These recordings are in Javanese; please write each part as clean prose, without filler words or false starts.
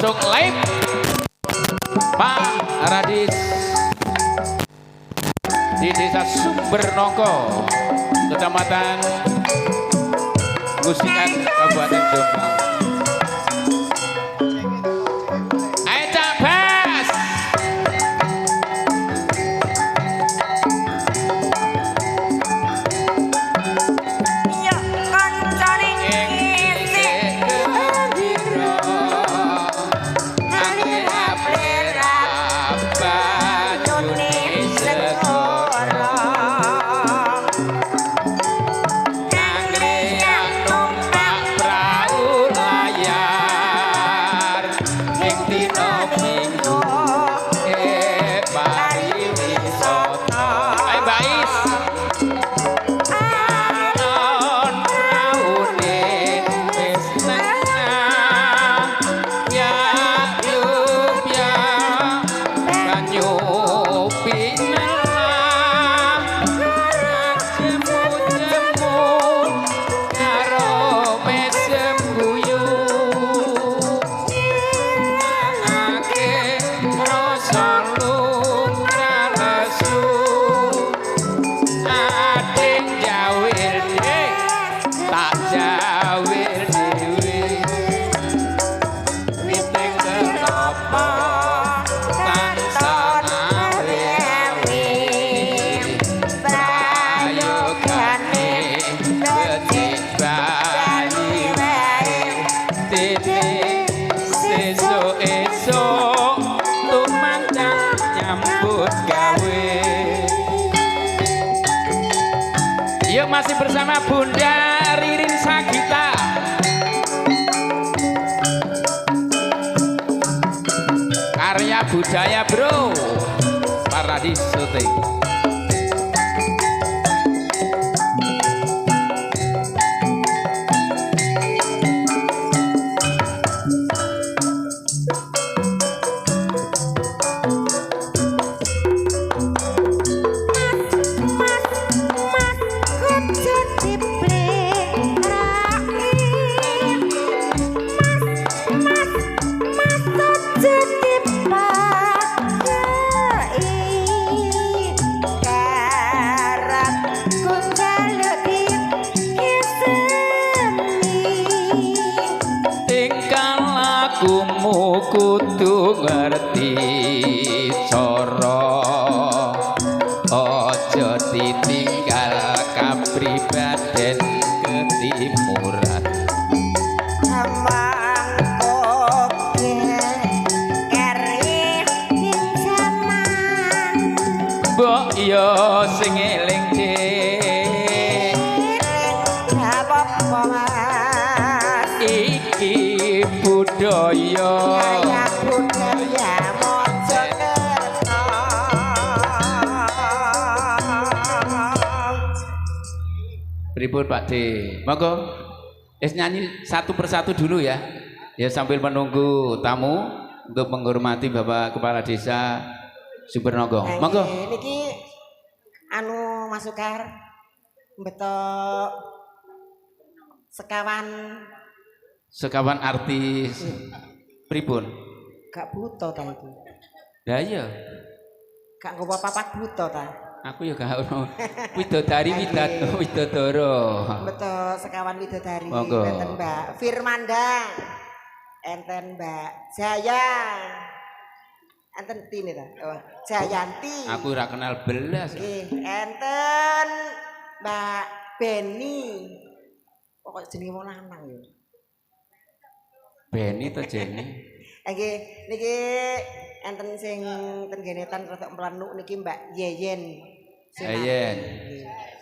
untuk live Pak Radis di Desa Sumbernongko, Kecamatan Gusikan, Kabupaten Jombang. Ayo Cak Bas. Iya kancane ngisi gendiro angin aplera banyune segoro anggrek numpak prau layar ing dina Minggu pariwisata. Ayo Mbak Is. Yuk masih bersama Bunda Ririn Sagita. Karya budaya bro, Paradis Syuting. Lakumu kudu ngerti cara aja ditinggal kapribaden ketimuran mangkok keri ning jaman mbok yo sing eling apa Mas iki budaya budaya Mojokerto. Pripun Pak D? Monggo nyanyi satu persatu dulu ya. Ya sambil menunggu tamu untuk menghormati Bapak Kepala Desa Sumbernongko. Monggo. Niki anu Mas Sukar betok sekawan artis pripun? Gak buta ta iki. Lah iya. Gak nggowo papat buta ta. Aku ya gak ono. Widodari Widodoro. Betul sekawan widodari. Monggo. Enten Mbak Firmanda. Enten Mbak Jaya. Enten tine ta. Oh, Jayanti. Aku ora kenal belas. Nggih, enten Mbak Beni. Pokok jenenge wong lanang ya. Beni to Jenny. Nggih, niki enten sing ten genetan rada mlanuk niki Mbak Yeyen. Yeyen.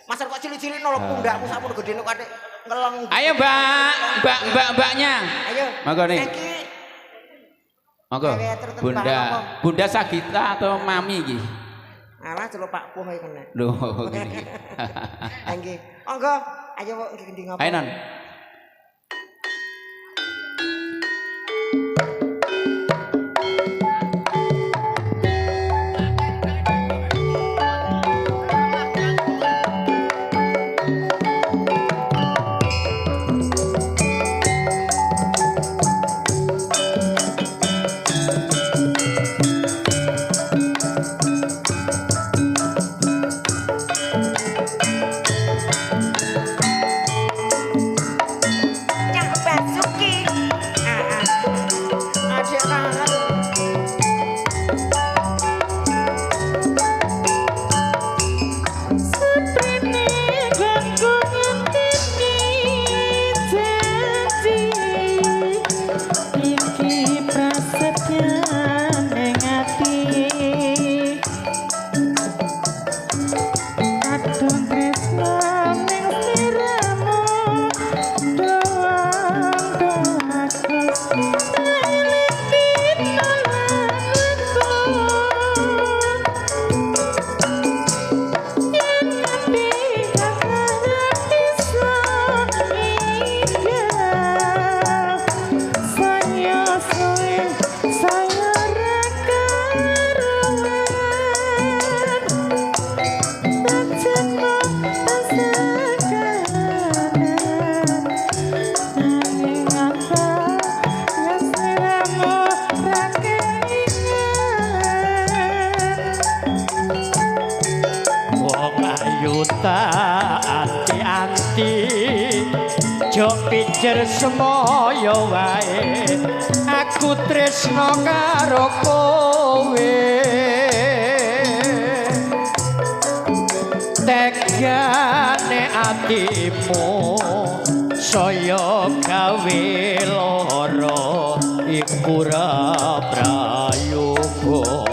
Mas kok cilik-cilik nolok pundakmu sakmono gedene kok atik ngeleng. Ayo mbaknya. Ayo. Monggo nih. Monggo. Bunda Sagita atau Mami iki? Alah celuk Pak Puh iki kena. Lho, ngene. Nggih. Monggo, ayo kok ngendi ngopo. Ayo Non. tak anti-anti jo pijer semoyo wae aku tresno karo kowe tegane atimu saya gawe lara iku ra prayoga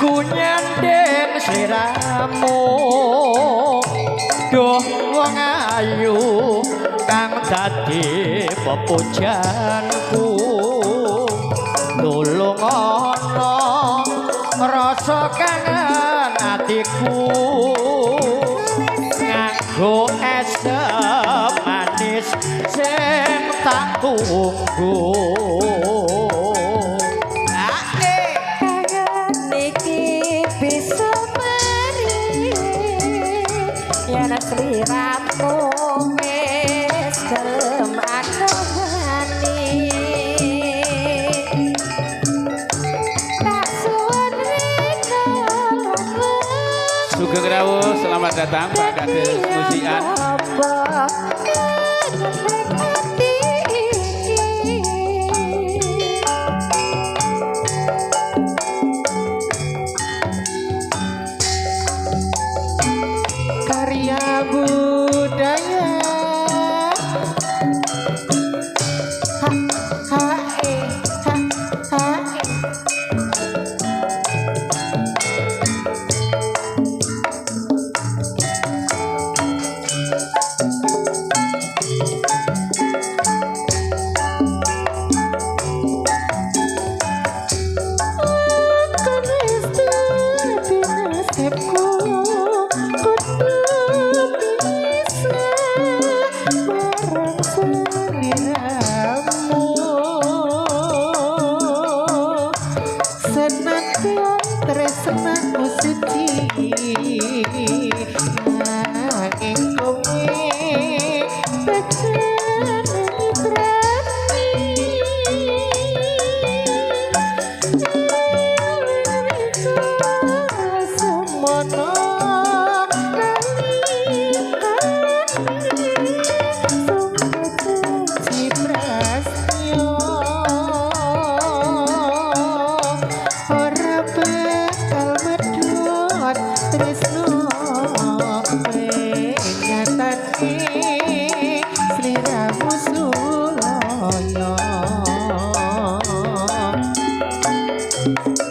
aku nyandeng sliramu duh wong ayu kang dadi pepujanku nulung ana rasa kangen atiku nganggo es manis sing tak tunggu sliramu wis gelem akoni tak suwun rika Sugeng rawuh selamat datang Pak Kades Musikan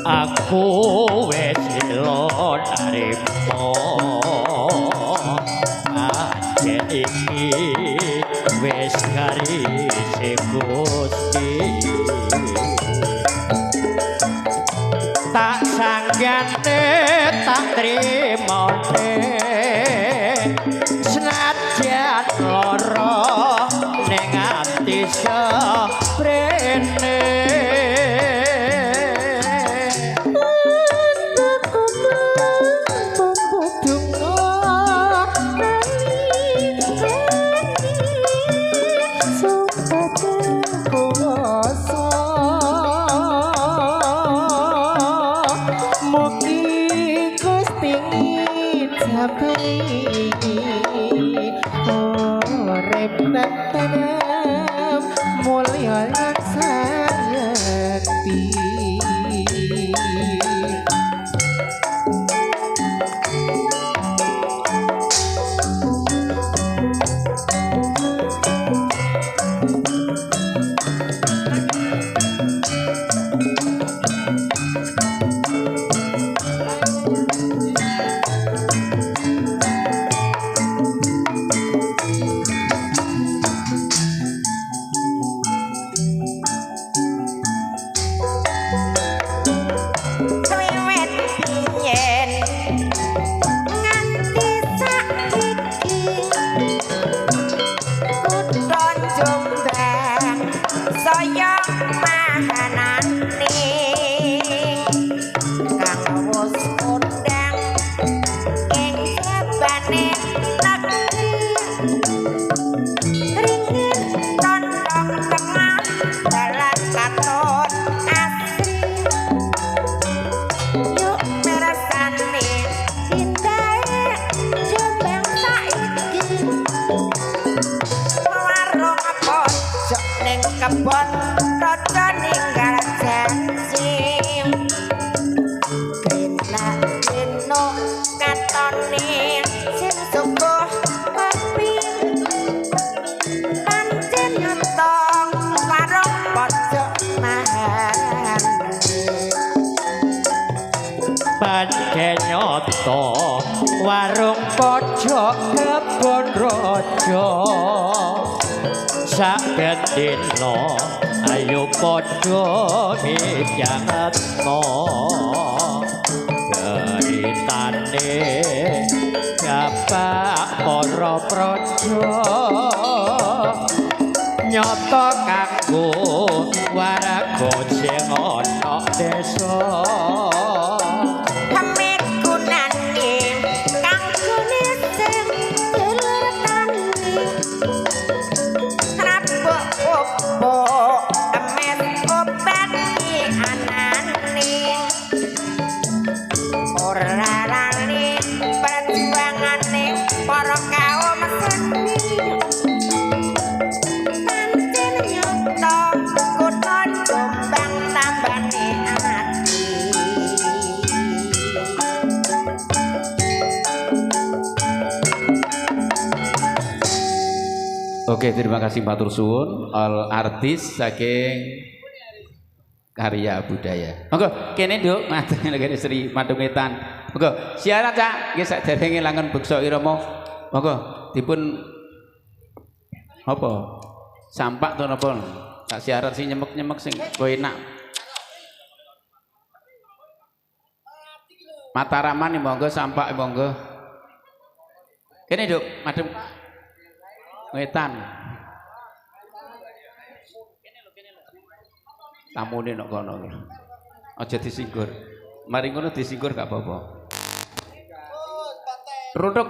aku wis ilo narimo ajen iki wis garise Gusti tak sanggane tak trimone senajan lara ning ati sabrene mulya sayekti kebon rada ninggal janji kena keno katone sing subuh kopi pancen nyetong warung pojok mahan pancen nyoto warung pojok kebon raja saben dina ayo padha mijangetno geritane bapak para praja nyata kanggo warga sing ana desa Oke, terima kasih matur suwun all artis saking karya budaya. Monggo kene Nduk, matur negari Sri Madungetan. Monggo siaran Cak, nggih saderenge langen beksa irama. Monggo dipun apa? Sampak to napa? Tak siaran sing nyemek-nyemek sing enak. Mataraman monggo sampak monggo. Kene Nduk, madem Wetan. Tamune nek kono. Aja disinggur. Mari ngono disinggur gak apa-apa. Rodok.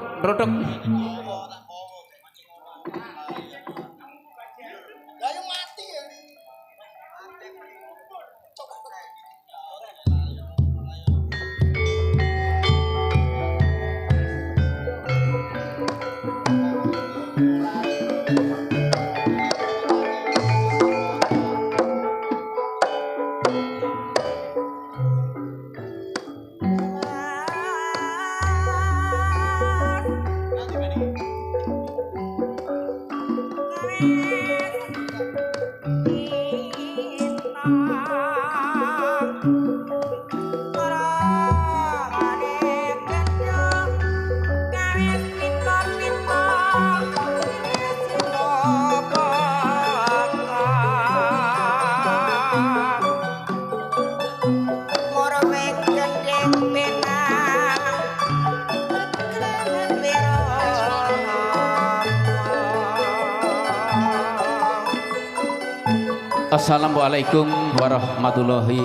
Assalamualaikum warahmatullahi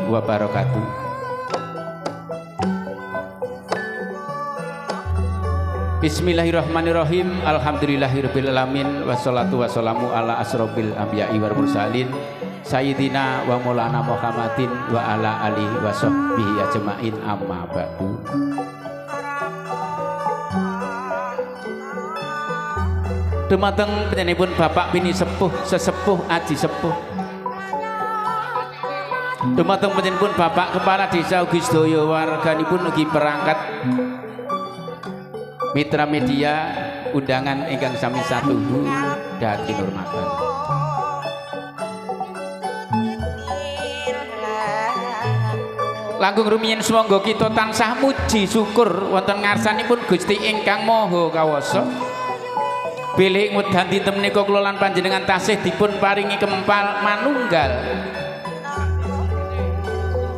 wabarakatuh. Bismillahirrahmanirrahim. Alhamdulillahirabbil alamin wassalatu wassalamu ala asrofil anbiya'i wal mursalin sayyidina wa maulana Muhammadin wa ala alihi wa sahbihi ajmain amma ba'du. Dumateng panjenenganipun Bapak Bini Sepuh Sesepuh Aji Sepuh. Dumateng panjenenganipun Bapak Kepala Desa ugi sedaya warganipun ugi perangkat mitra media undangan ingkang sami satuhu dan kinurmatan. Langkung rumiyin sumangga kita tansah muji syukur wonten ngarsanipun Gusti ingkang Maha Kawasa. Bilih ngwedan dinten menika kula lan panjenengan tasih dipun paringi kempal manunggal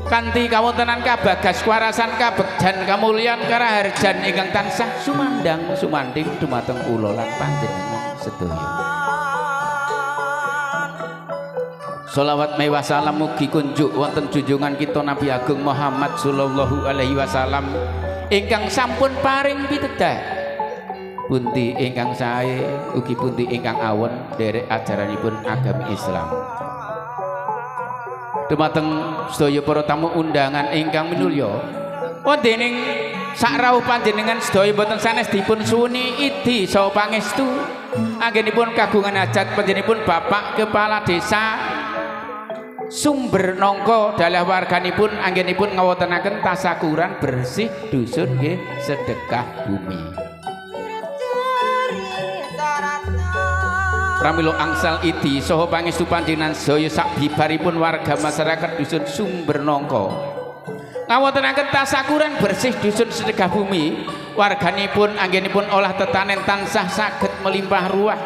kanthi kawontenan kabagas kwarasan kabegjan kamulyan karaharjan ingkang tansah sumandang sumanding dumateng kula lan panjenengan sedaya. Sholawat mewah salam mugi kunjuk wonten junjungan kita Nabi Agung Muhammad sallallahu alaihi wasallam ingkang sampun paring pitedah punti ingkang sae ugi punti ingkang awon derek ajaranipun agami Islam. Dumateng sedaya para tamu undangan ingkang minulya, wontening sak rawuh panjenengan sedaya boten sanes dipun suwuni idi saha pangestu anggenipun kagungan hajat panjenenganipun Bapak Kepala Desa Sumber Nongko dalah warganipun anggenipun ngawontenaken tasakuran bersih dusun nggih sedekah bumi. Pramila angsal idi saha pangestu panjenengan sedaya sak bibaripun warga masyarakat dusun Sumber Nongko ngawontenaken tasakuran bersih dusun sedekah bumi, warganipun anggenipun olah tetanen tansah saged melimpah ruah.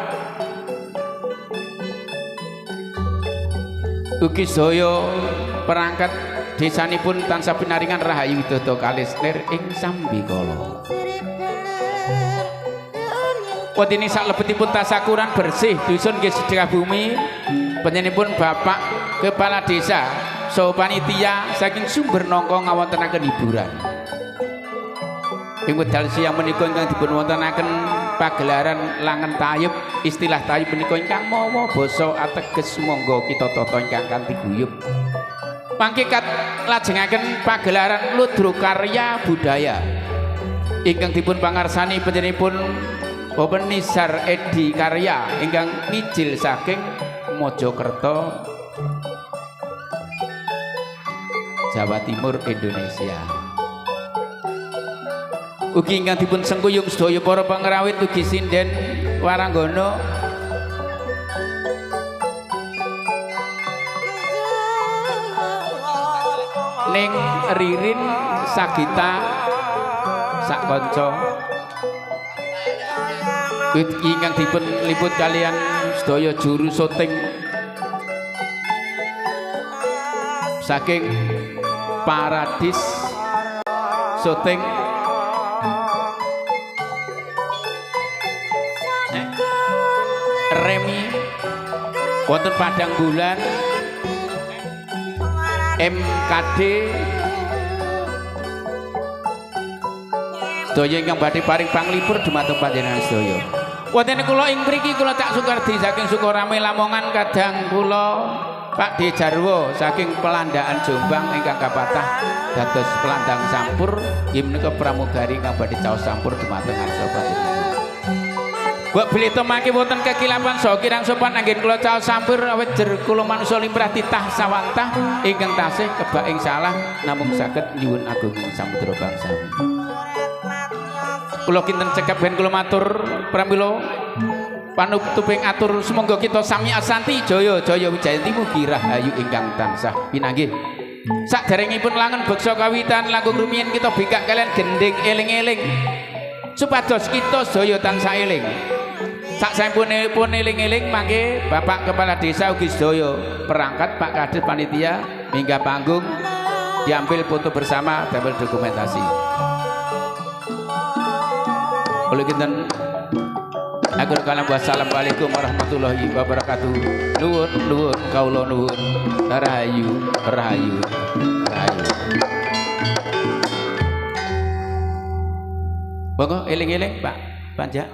Ugi sedaya perangkat desanipun tansah pinaringan rahayu widodara kalestir ing sambikala. Wonten sak lebetipun tasakuran bersih dusun nggih sedekah bumi panjenenganipun Bapak Kepala Desa saha panitia saking Sumber Nongko ngawontenaken hiburan. Ing wedal siang menika ingkang dipun wontenaken pagelaran langen tayub, istilah tayub menika ingkang mawa basa ateges monggo kita tata ingkang kanthi guyub. Mangke lajengaken pagelaran ludro karya budaya ingkang dipun pangarsani panjenenganipun Bapak Nisar Edi Karya ingkang mijil saking Mojokerto, Jawa Timur, Indonesia. Ugi ingkang dipun sengkuyung sedaya para pangrawit ugi sinden waranggana ning Ririn Sagita sak kanca ingkang dipun liput kalian sedaya juru syuting saking Paradis syuting Remi wonten Padang Bulan MKD sedaya ingkang badhe paring panglipur dumateng panjenengan sedaya. Wonten kula ing mriki kula Cak Sukardi saking Sukorame Lamongan, kadang kula Pak D Jarwo saking Pelandaan Jombang ingkang kapatah dados pelandang sampur inggih menika pramugari ingkang badhe caos sampur dumateng ngarsa panjenengan. Mbok bilih mangke wonten kekilapan saha kirang sopan anggen kula caos sampur awit jer kula manungsa limrah titah sawantah ingkang tasih kebak ing salah namung saged nyuwun agung samudra bangsawi. Kula kinten cekap ben kula matur pramila panutuping atur sumangga kita sami asanti jaya jaya wijayanti mugi rahayu ingkang tansah pinanggih. Saderengipun langen beksa kawitan langkung rumiyin kita bikak kalian gending eling-eling supados kita sedaya tansah eling. Saksampunipun eling-eling mangke Bapak Kepala Desa ugi sedaya perangkat Pak Kades panitia minggah panggung diambil foto bersama damel dokumentasi. Oleh kinten Aku kalam wassalamualaikum warahmatullahi wabarakatuh. Nuwun nuwun kawula nuwun. Rahayu rahayu rahayu. Monggo eling-eling Pak Panjak.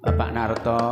Bapak Narto.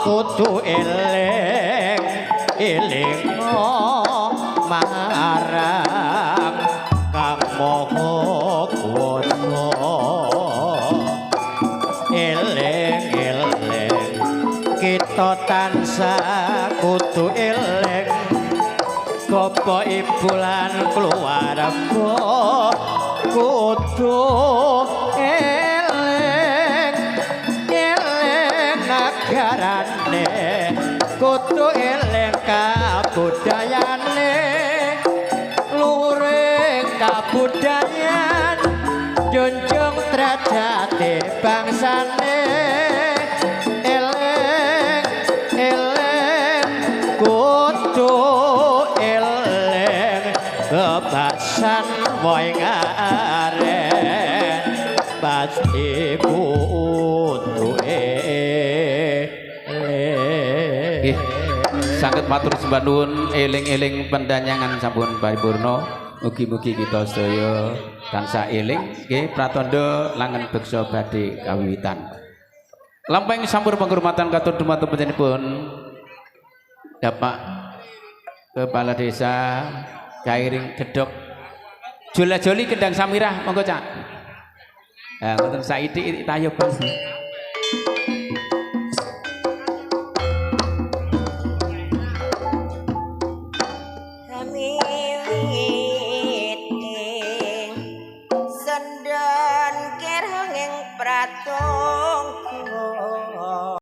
kudu eling elingo marang kang maha kuwasa eling eling kita tansah kudu eling bapa ibu lan keluarga kudu eling eling nagarane kudu eling bangsane eling eling kudu eling kebasan woy ngaren pasti kudu eling. Nggih, saged matur sembah nuwun eling-eling pendanyangan sampun paripurna. Mugi-mugi kita sedaya tansah eling nggih pratandha langen beksa badhe kawiwitan. Lampahing sampur penghormatan katur dumateng panjenenganipun Bapak Kepala Desa Kairing Gedhok Jola-joli Kendang Samirah, monggo Cak. Ah ngoten saithik tayub Mas. Sendon kirang ing prato